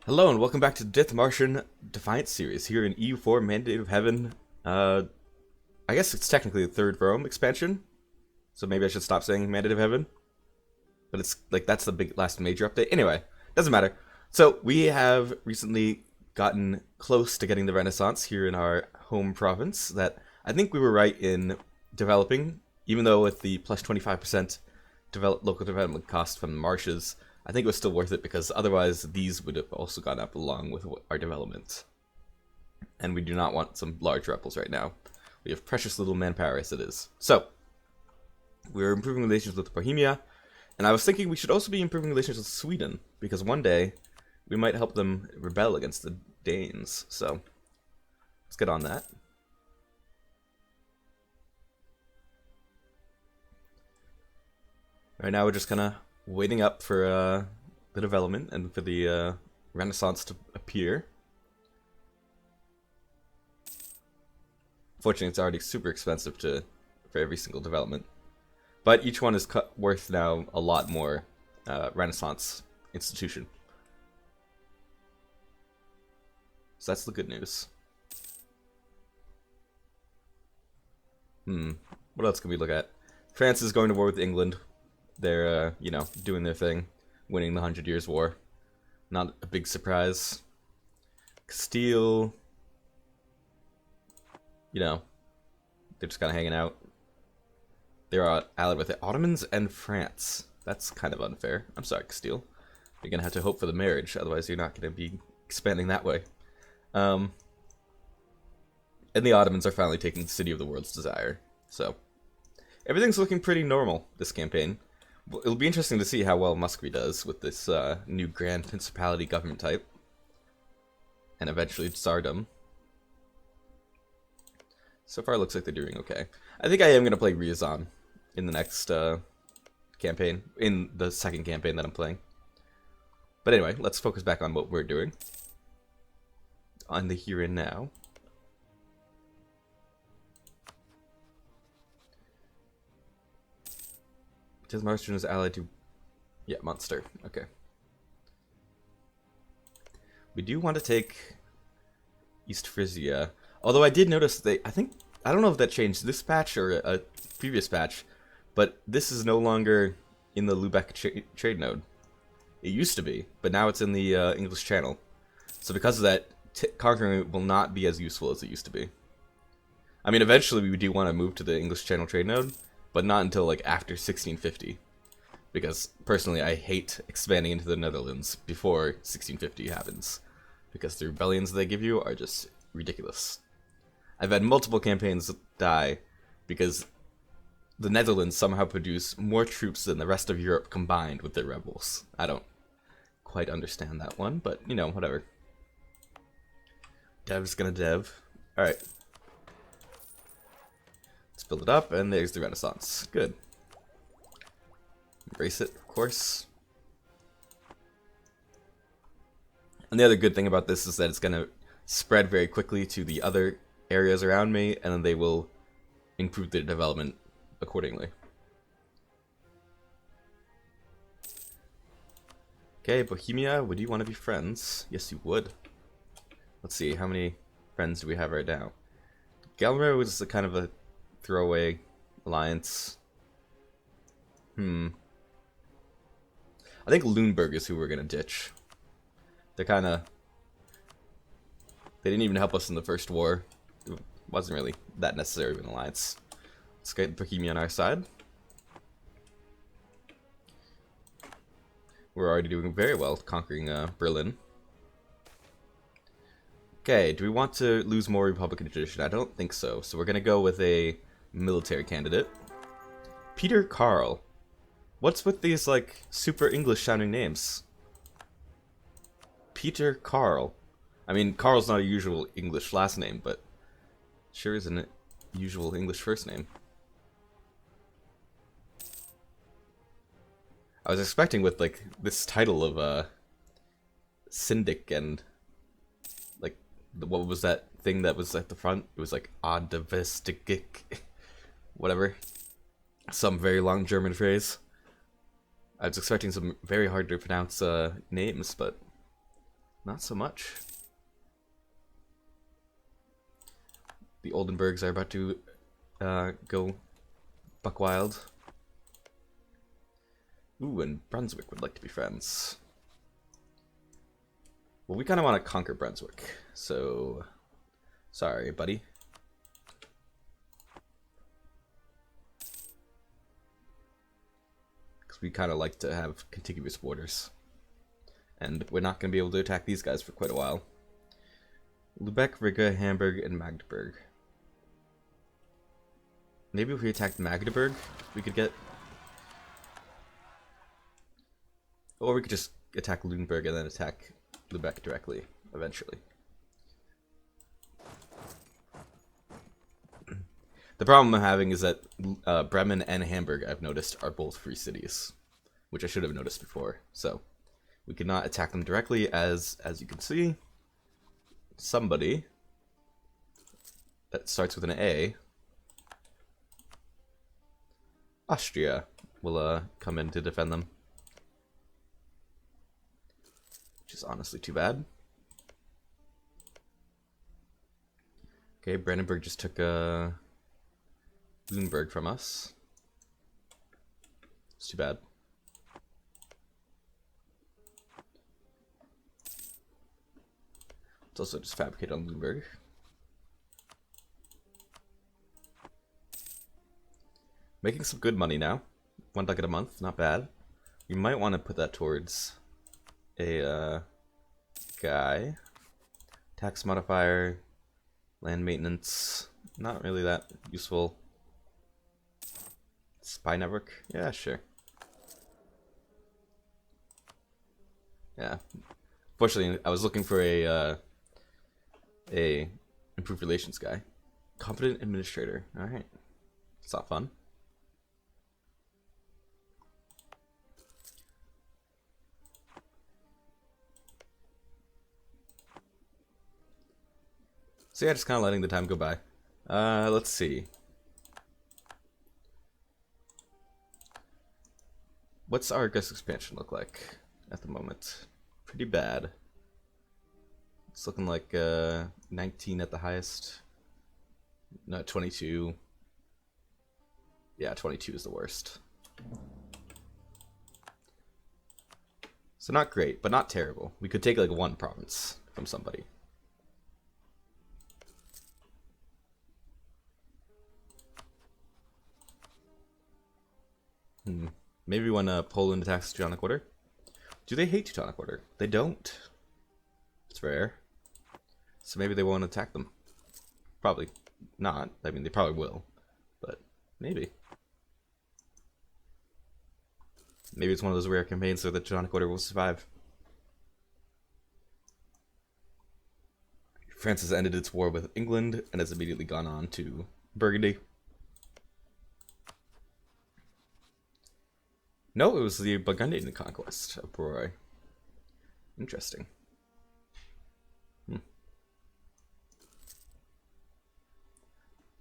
Hello and welcome back to Dithmarschen Defiance series here in EU4 Mandate of Heaven. I guess it's technically the third Rome expansion, so maybe I should stop saying Mandate of Heaven. But it's like that's the big last major update. Anyway, doesn't matter. So we have recently gotten close to getting the Renaissance here in our home province that I think we were right in developing, even though with the plus 25% local development cost from the marshes, I think it was still worth it because otherwise these would have also gone up along with our development. And we do not want some large rebels right now. We have precious little manpower as it is. So, we're improving relations with Bohemia, and I was thinking we should also be improving relations with Sweden, because one day we might help them rebel against the Danes. So, let's get on that. Right now we're just kind of waiting up for the development and for the Renaissance to appear. Fortunately, it's already super expensive for every single development, but each one is worth now a lot more Renaissance institution. So that's the good news. What else can we look at? France is going to war with England. They're, you know, doing their thing, winning the 100 Years' War. Not a big surprise. Castile, you know, they're just kind of hanging out. They're allied with the Ottomans and France. That's kind of unfair. I'm sorry, Castile. You're going to have to hope for the marriage, otherwise you're not going to be expanding that way. And the Ottomans are finally taking the city of the world's desire. So, everything's looking pretty normal this campaign. It'll be interesting to see how well Muscovy does with this new Grand Principality government type. And eventually Tsardom. So far it looks like they're doing okay. I think I am going to play Ryazan in the next campaign, in the second campaign that I'm playing. But anyway, let's focus back on what we're doing. On the here and now. Dithmarschen is allied to... yeah, Munster. Okay. We do want to take East Frisia. Although I did notice I don't know if that changed this patch or a previous patch, but this is no longer in the Lubeck trade node. It used to be, but now it's in the English Channel. So because of that, conquering it will not be as useful as it used to be. I mean, eventually we do want to move to the English Channel trade node, but not until like after 1650. Because personally I hate expanding into the Netherlands before 1650 happens. Because the rebellions they give you are just ridiculous. I've had multiple campaigns die because the Netherlands somehow produce more troops than the rest of Europe combined with their rebels. I don't quite understand that one, but you know, whatever. Dev's gonna dev. Alright. Let's build it up, and there's the Renaissance. Good. Embrace it, of course. And the other good thing about this is that it's going to spread very quickly to the other areas around me, and then they will improve their development accordingly. Okay, Bohemia, would you want to be friends? Yes, you would. Let's see, how many friends do we have right now? Gelmer was a kind of a throwaway alliance. I think Lüneburg is who we're gonna ditch. They're kinda... they didn't even help us in the first war. It wasn't really that necessary of an alliance. Let's get Bohemia on our side. We're already doing very well conquering Berlin. Okay, do we want to lose more Republican tradition? I don't think so. So we're gonna go with a military candidate. Peter Karl. What's with these, like, super English-sounding names? Peter Karl. I mean, Karl's not a usual English last name, but sure is a usual English first name. I was expecting with, like, this title of, Syndic and, like, what was that thing that was at the front? It was, like, Advestigik, whatever. Some very long German phrase. I was expecting some very hard to pronounce names, but not so much. The Oldenburgs are about to go buck wild. Ooh, and Brunswick would like to be friends. Well, we kind of want to conquer Brunswick, so sorry, buddy. Because we kind of like to have contiguous borders. And we're not going to be able to attack these guys for quite a while. Lubeck, Riga, Hamburg, and Magdeburg. Maybe if we attacked Magdeburg, we could get... Or we could just attack Lüneburg and then attack Lubeck directly, eventually. The problem I'm having is that Bremen and Hamburg, I've noticed, are both free cities, which I should have noticed before. So we could not attack them directly, as you can see. Somebody that starts with an A, Austria, will come in to defend them. Which is honestly too bad. Okay, Brandenburg just took Lüneburg from us. It's too bad. Let's also just fabricate on Lüneburg. Making some good money now. 1 ducat a month, not bad. We might want to put that towards a guy. Tax modifier, land maintenance, not really that useful. Spy network, yeah, sure. Yeah, fortunately, I was looking for a improved relations guy. Competent administrator, all right, it's not fun. So yeah, just kind of letting the time go by. Let's see. What's our guest expansion look like at the moment? Pretty bad. It's looking like 19 at the highest. No, 22. Yeah, 22 is the worst. So not great, but not terrible. We could take like 1 province from somebody. Maybe when Poland attacks Teutonic Order. Do they hate Teutonic Order? They don't. It's rare. So maybe they won't attack them. Probably not. I mean, they probably will. But maybe. Maybe it's one of those rare campaigns so the Teutonic Order will survive. France has ended its war with England and has immediately gone on to Burgundy. No, it was the Burgundian conquest of Broye. Interesting.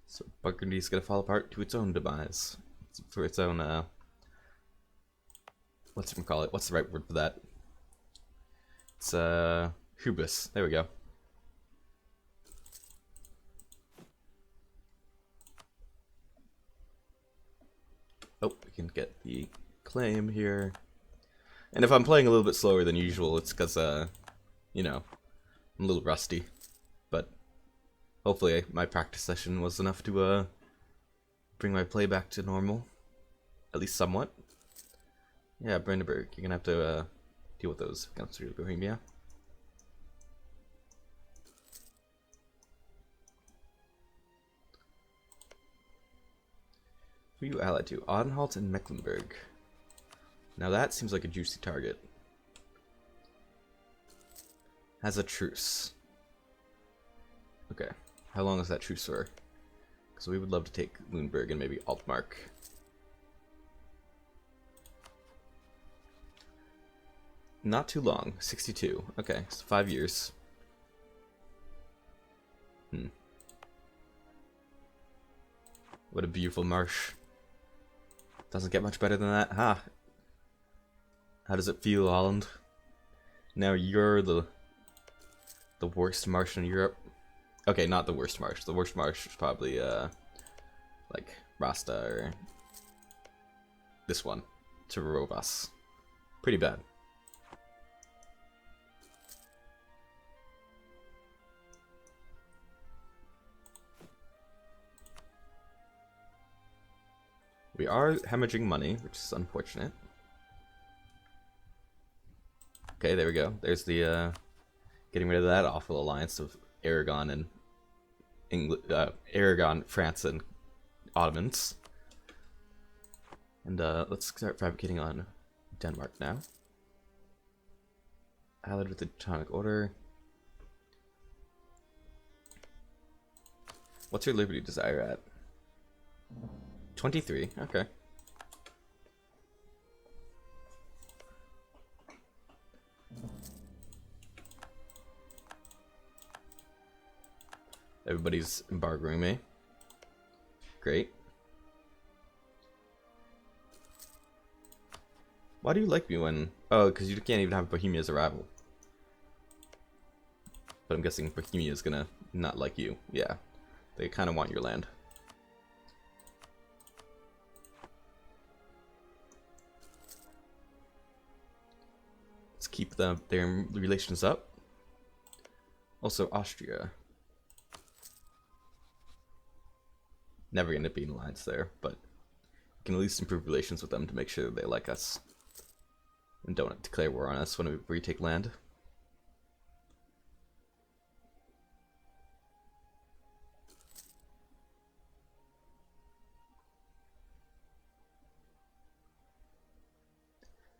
So Burgundy's gonna fall apart to its own demise. For its own, what's it call it? What's the right word for that? It's, hubris. There we go. Oh, we can get the claim here. And if I'm playing a little bit slower than usual, it's because, you know, I'm a little rusty. But hopefully my practice session was enough to, bring my play back to normal. At least somewhat. Yeah, Brandenburg, you're gonna have to, deal with those against Bohemia. Who are you allied to? Anhalt and Mecklenburg. Now that seems like a juicy target. Has a truce. Okay, how long is that truce for? Because we would love to take Lüneburg and maybe Altmark. Not too long. 62. Okay, so 5 years. What a beautiful marsh. Doesn't get much better than that. Ha! How does it feel, Holland? Now you're the The worst marsh in Europe. Okay, not the worst marsh. The worst marsh is probably like Rasta or this one, Turovas. Pretty bad. We are hemorrhaging money, which is unfortunate. Okay, there we go. There's the getting rid of that awful alliance of Aragon and Aragon, France, and Ottomans. And let's start fabricating on Denmark now. Allied with the Teutonic Order. What's your liberty desire at? 23, okay. Everybody's embargoing me. Great. Why do you like me when... Oh, because you can't even have Bohemia as a rival. But I'm guessing Bohemia is gonna not like you. Yeah. They kind of want your land. Let's keep their relations up. Also, Austria. Never gonna be in alliance there, but we can at least improve relations with them to make sure that they like us. And don't declare war on us when we retake land.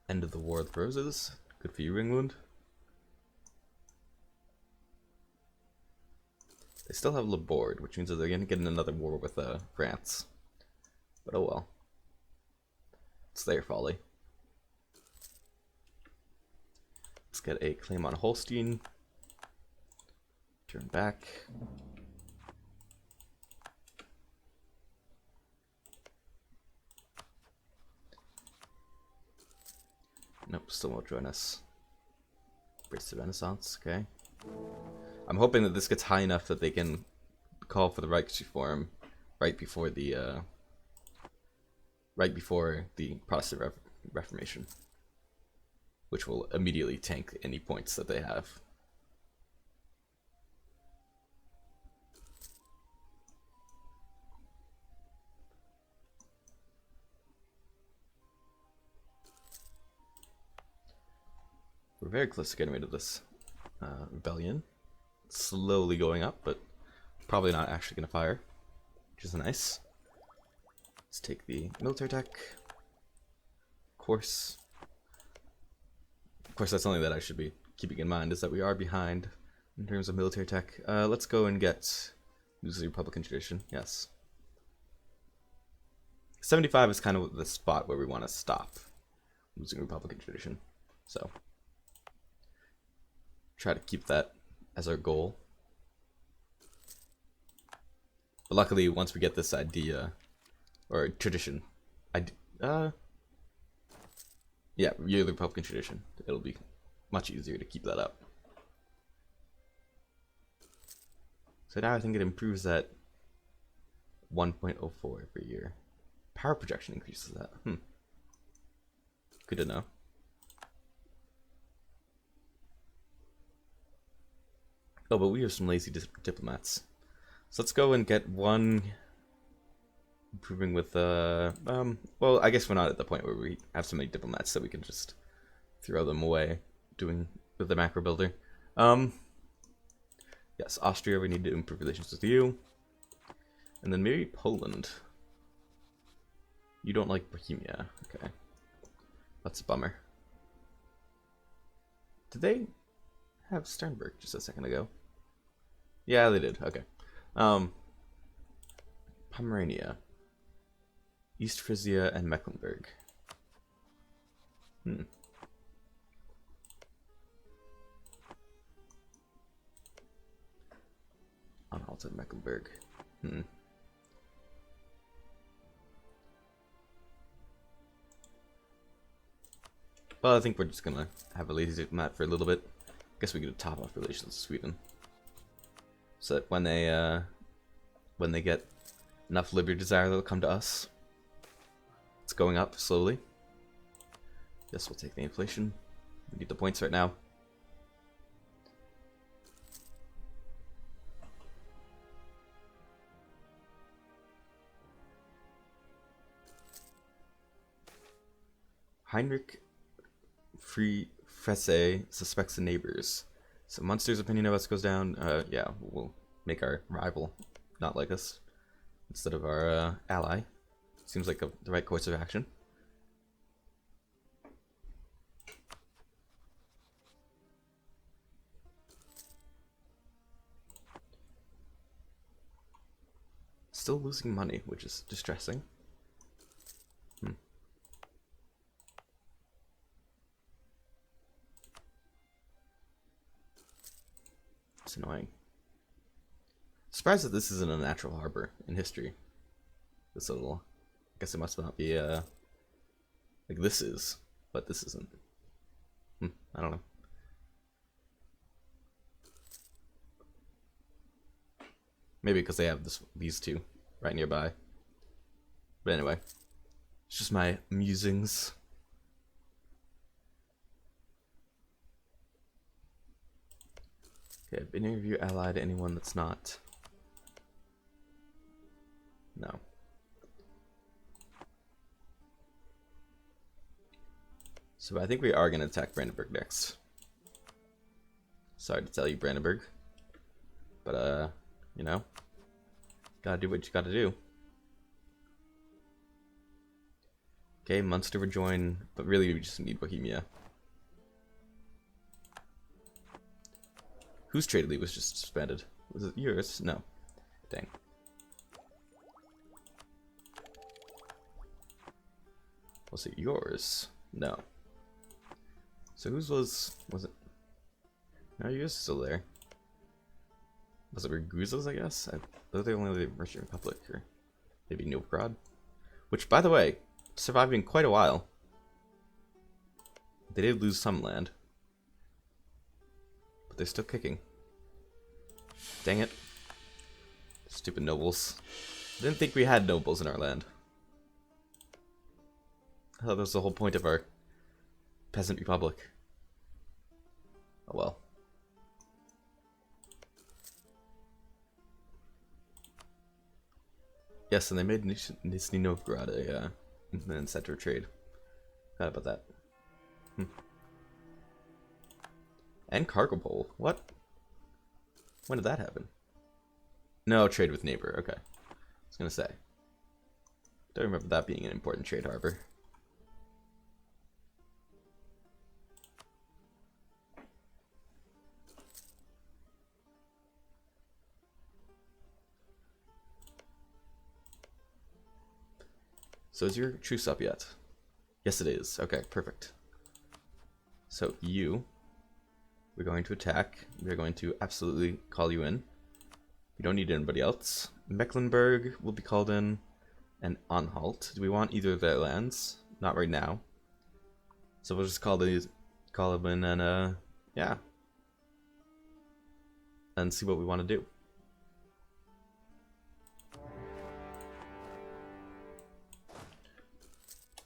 End of the War of the Roses. Good for you, England. They still have Laborde, which means that they're going to get in another war with France. But oh well. It's their folly. Let's get a claim on Holstein. Turn back. Nope, still won't join us. Brits the Renaissance, okay. I'm hoping that this gets high enough that they can call for the Reichsreform right before the Protestant Reformation, which will immediately tank any points that they have. We're very close to getting rid of this rebellion. It's slowly going up, but probably not actually going to fire, which is nice. Let's take the military tech. Of course, that's something that I should be keeping in mind, is that we are behind in terms of military tech. Let's go and get losing Republican tradition. Yes. 75 is kind of the spot where we want to stop losing Republican tradition. So try to keep that as our goal. But luckily, once we get this idea or tradition, yeah, yearly Republican tradition, it'll be much easier to keep that up. So now I think it improves that 1.04 every year. Power projection increases that. Good to know. Oh, but we have some lazy diplomats. So let's go and get one improving with well, I guess we're not at the point where we have so many diplomats that we can just throw them away doing with the macro builder. Yes, Austria, we need to improve relations with you. And then maybe Poland. You don't like Bohemia. Okay. That's a bummer. Did they have Sternberg just a second ago? Yeah, they did. Okay. Pomerania. East Frisia and Mecklenburg. Unhalted Mecklenburg. Well, I think we're just gonna have a lazy diplomat for a little bit. Guess we could top off relations with Sweden, so that when they get enough liberty desire, they'll come to us. It's going up slowly. Guess we'll take the inflation. We need the points right now. Heinrich Fresse suspects the neighbors. So Munster's opinion of us goes down. Yeah, we'll make our rival not like us instead of our ally. Seems like the right course of action. Still losing money, which is distressing. It's annoying. Surprised that this isn't a natural harbor in history. This little, I guess it must not be like this is, but this isn't. I don't know. Maybe because they have these two right nearby. But anyway, it's just my musings. Okay, have any of you allied to anyone that's not? No. So I think we are going to attack Brandenburg next. Sorry to tell you, Brandenburg. But, you know, gotta do what you gotta do. Okay, Munster would join, but really we just need Bohemia. Whose trade leave was just suspended? Was it yours? No. Dang. Was it yours? No. So whose was it? No, yours is still there. Was it Ragusa's, I guess? I thought they only the Russian Republic, or maybe Novgorod. Which, by the way, surviving quite a while. They did lose some land. But they're still kicking. Dang it. Stupid nobles. I didn't think we had nobles in our land. I thought that was the whole point of our peasant republic. Oh well. Yes, and they made Nizhny Novgorod an center of trade. Forgot about that. And cargo pole. What? When did that happen? No, trade with neighbor. Okay. I was gonna say. Don't remember that being an important trade harbor. So is your truce up yet? Yes, it is. Okay, perfect. So you, we're going to attack. We're going to absolutely call you in. We don't need anybody else. Mecklenburg will be called in, and Anhalt. Do we want either of their lands? Not right now. So we'll just call them in, and yeah, and see what we want to do.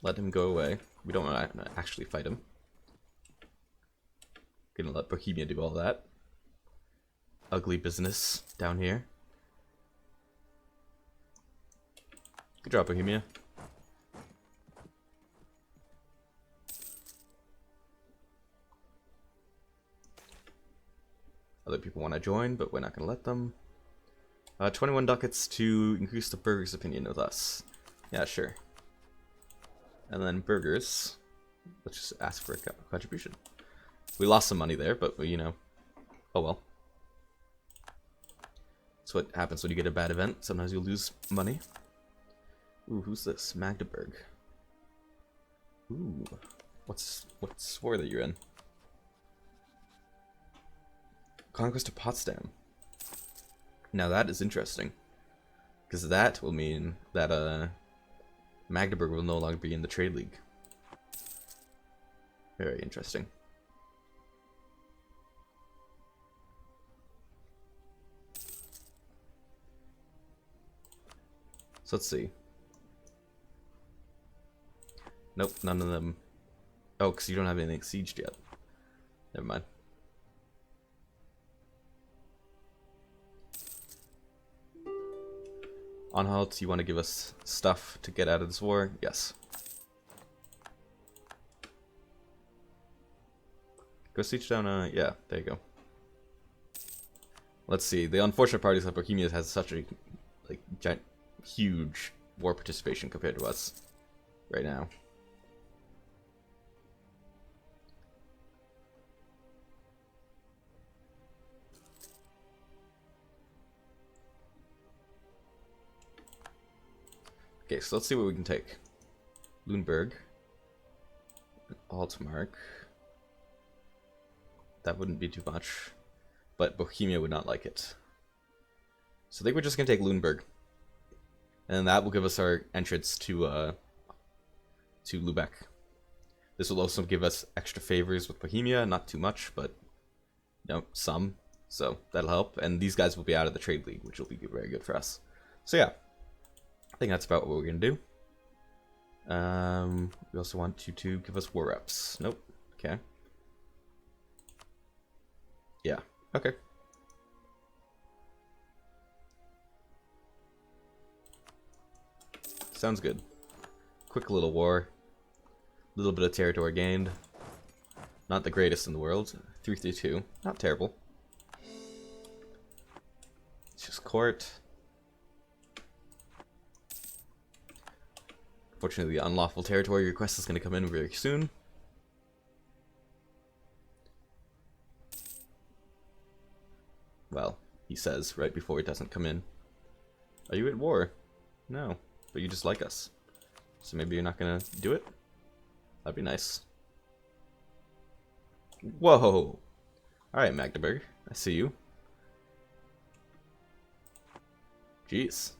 Let him go away. We don't want to actually fight him. Gonna let Bohemia do all that. Ugly business down here. Good job, Bohemia. Other people want to join, but we're not going to let them. 21 ducats to increase the burghers' opinion with us. Yeah, sure. And then burghers, let's just ask for a contribution. We lost some money there, but you know, oh well. That's what happens when you get a bad event. Sometimes you lose money. Ooh, who's this? Magdeburg. Ooh, what war that you're in? Conquest of Potsdam. Now that is interesting, because that will mean that Magdeburg will no longer be in the trade league. Very interesting. So let's see. Nope, none of them. Oh, because you don't have anything sieged yet. Never mind. Anhalt, you want to give us stuff to get out of this war? Yes. Go siege down, yeah, there you go. Let's see, the unfortunate part is that Bohemia has such a, like, giant, huge war participation compared to us right now. Okay, so let's see what we can take. Lüneburg. Altmark. That wouldn't be too much. But Bohemia would not like it. So I think we're just going to take Lüneburg. And that will give us our entrance to Lübeck. This will also give us extra favors with Bohemia. Not too much, but you know, some. So that'll help. And these guys will be out of the trade league, which will be very good for us. So yeah. I think that's about what we're going to do. We also want you to give us war reps. Nope. Okay. Yeah. Okay. Sounds good. Quick little war. A little bit of territory gained. Not the greatest in the world. 332. Not terrible. It's just court. Fortunately, the unlawful territory request is going to come in very soon. Well, he says right before it doesn't come in. Are you at war? No, but you just like us. So maybe you're not going to do it? That'd be nice. Whoa! Alright, Magdeburg. I see you. Jeez.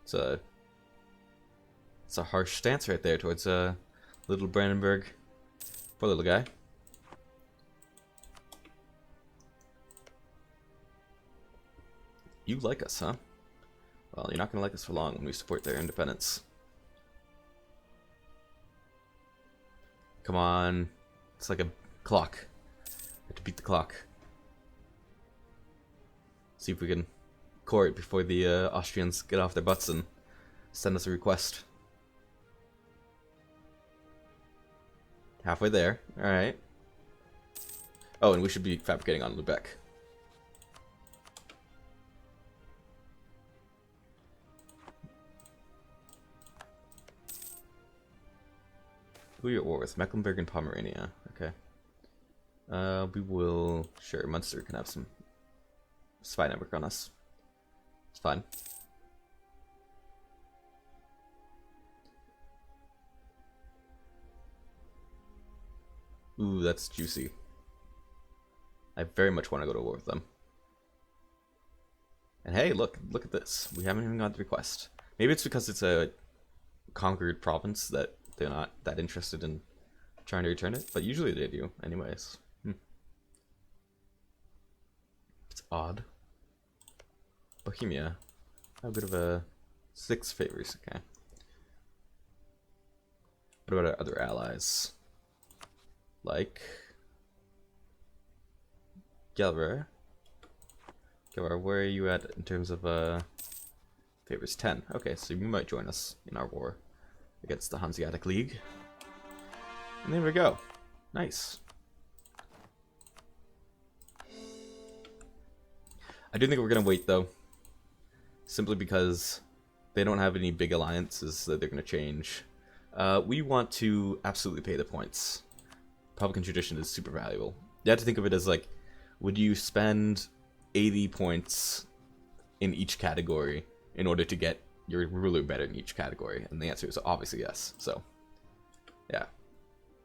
It's a harsh stance right there towards little Brandenburg. Poor little guy. You like us, huh? Well, you're not going to like us for long when we support their independence. Come on. It's like a clock. We have to beat the clock. See if we can core it before the Austrians get off their butts and send us a request. Halfway there. Alright. Oh, and we should be fabricating on Lübeck. Who are you at war with? Mecklenburg and Pomerania. Okay. We will... Sure, Munster can have some spy network on us. It's fine. Ooh, that's juicy. I very much want to go to war with them. And hey, look at this. We haven't even got the request. Maybe it's because it's a conquered province that they're not that interested in trying to return it, but usually they do, anyways. It's odd. Bohemia. How good of a 6 favors, okay. What about our other allies? Like Gelre. Gelre, where are you at in terms of favors? 10. Okay, so you might join us in our war against the Hanseatic League. And there we go. Nice. I do think we're gonna wait though, simply because they don't have any big alliances that they're gonna change. We want to absolutely pay the points. Republican tradition is super valuable. You have to think of it as like, would you spend 80 points in each category in order to get your ruler better in each category? And the answer is obviously yes. So, yeah.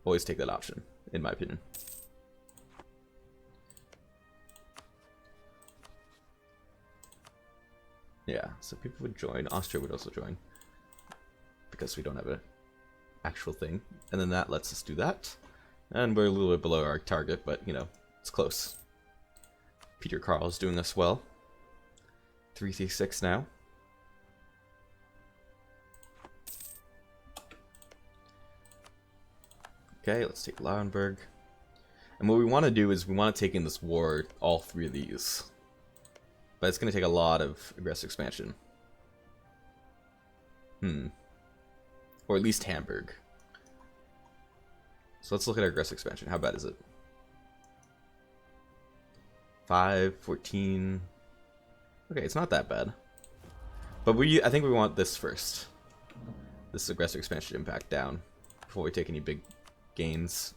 Always take that option, in my opinion. Yeah, so people would join. Austria would also join. Because we don't have an actual thing. And then that lets us do that. And we're a little bit below our target, but, you know, it's close. Peter Carl is doing us well. 336 now. Okay, let's take Lauenburg. And what we want to do is we want to take in this war, all three of these. But it's going to take a lot of aggressive expansion. Or at least Hamburg. So let's look at our aggressive expansion. How bad is it? 5, 14. Okay, it's not that bad. But I think we want this first. This aggressive expansion impact down before we take any big gains.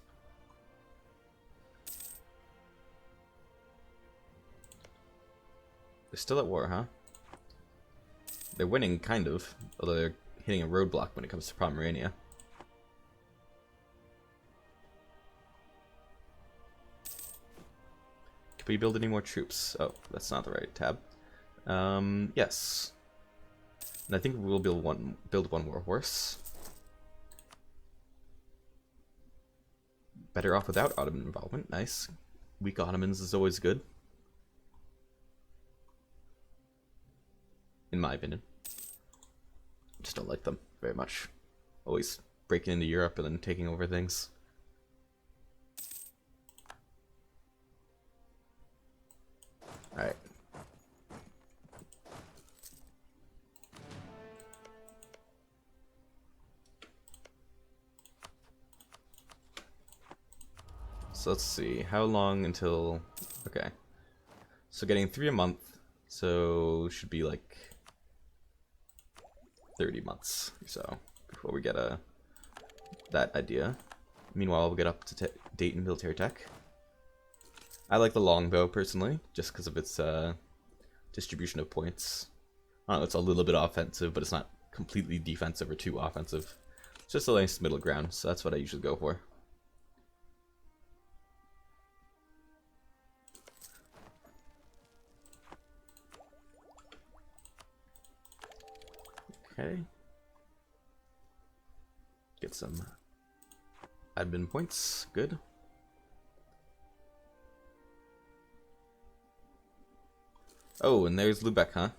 They're still at war, huh? They're winning, kind of. Although they're hitting a roadblock when it comes to Pomerania. Can we build any more troops? Oh, that's not the right tab. Yes. And I think we'll build one more horse. Better off without Ottoman involvement. Nice. Weak Ottomans is always good. In my opinion. Just don't like them very much. Always breaking into Europe and then taking over things. Alright. So let's see, how long until... Okay. So getting 3 a month, so should be like 30 months or so before we get that idea. Meanwhile, we'll get up to date in military tech. I like the longbow personally, just because of its distribution of points. I don't know, it's a little bit offensive, but it's not completely defensive or too offensive. It's just a nice middle ground, so that's what I usually go for. Okay. Get some admin points. Good. Oh, and there's Lubeck, huh?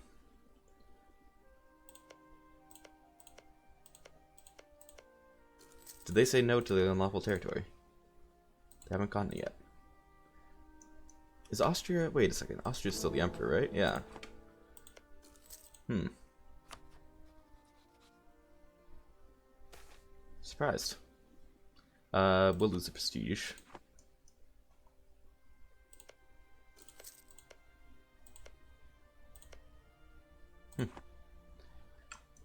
Did they say no to the unlawful territory? They haven't gotten it yet. Is Austria... Wait a second. Austria's still the emperor, right? Yeah. Surprised. We'll lose the prestige.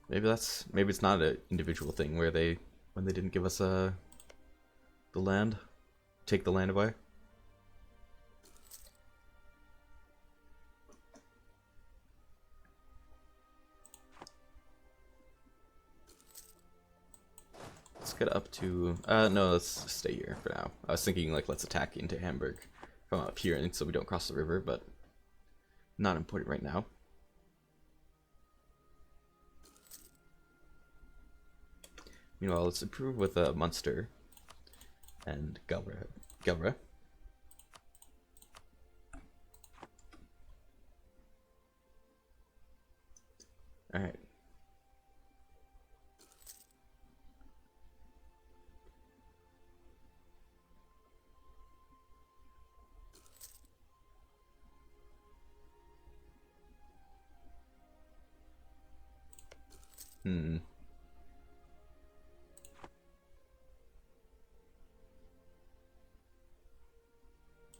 Maybe it's not an individual thing where when they didn't give us the land, take the land away. Let's get up to no, let's stay here for now. I was thinking like let's attack into Hamburg from up here and so we don't cross the river, but not important right now. Meanwhile, let's improve with Munster and Gelre. Alright.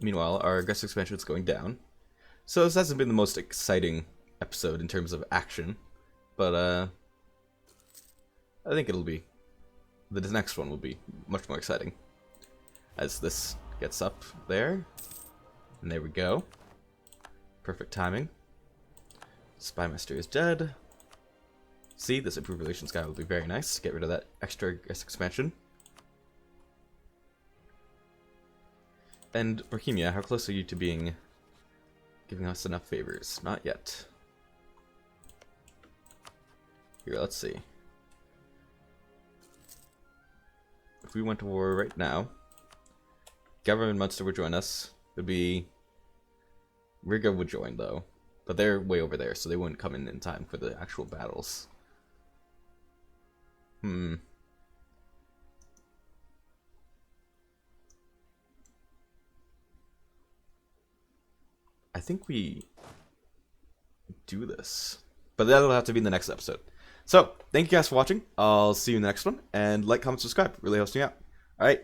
Meanwhile, our aggressive expansion is going down. So this hasn't been the most exciting episode in terms of action, but I think it'll be... The next one will be much more exciting. As this gets up there. And there we go. Perfect timing. Spymaster is dead. See, this improved relations guy will be very nice. Get rid of that extra aggressive expansion. And Bohemia, how close are you to giving us enough favors? Not yet. Here, let's see. If we went to war right now, Government Munster would join us. It would be... Riga would join, though. But they're way over there, so they wouldn't come in time for the actual battles. think we do this. But that'll have to be in the next episode. So, thank you guys for watching. I'll see you in the next one. And like, comment, subscribe. Really helps me out. Alright,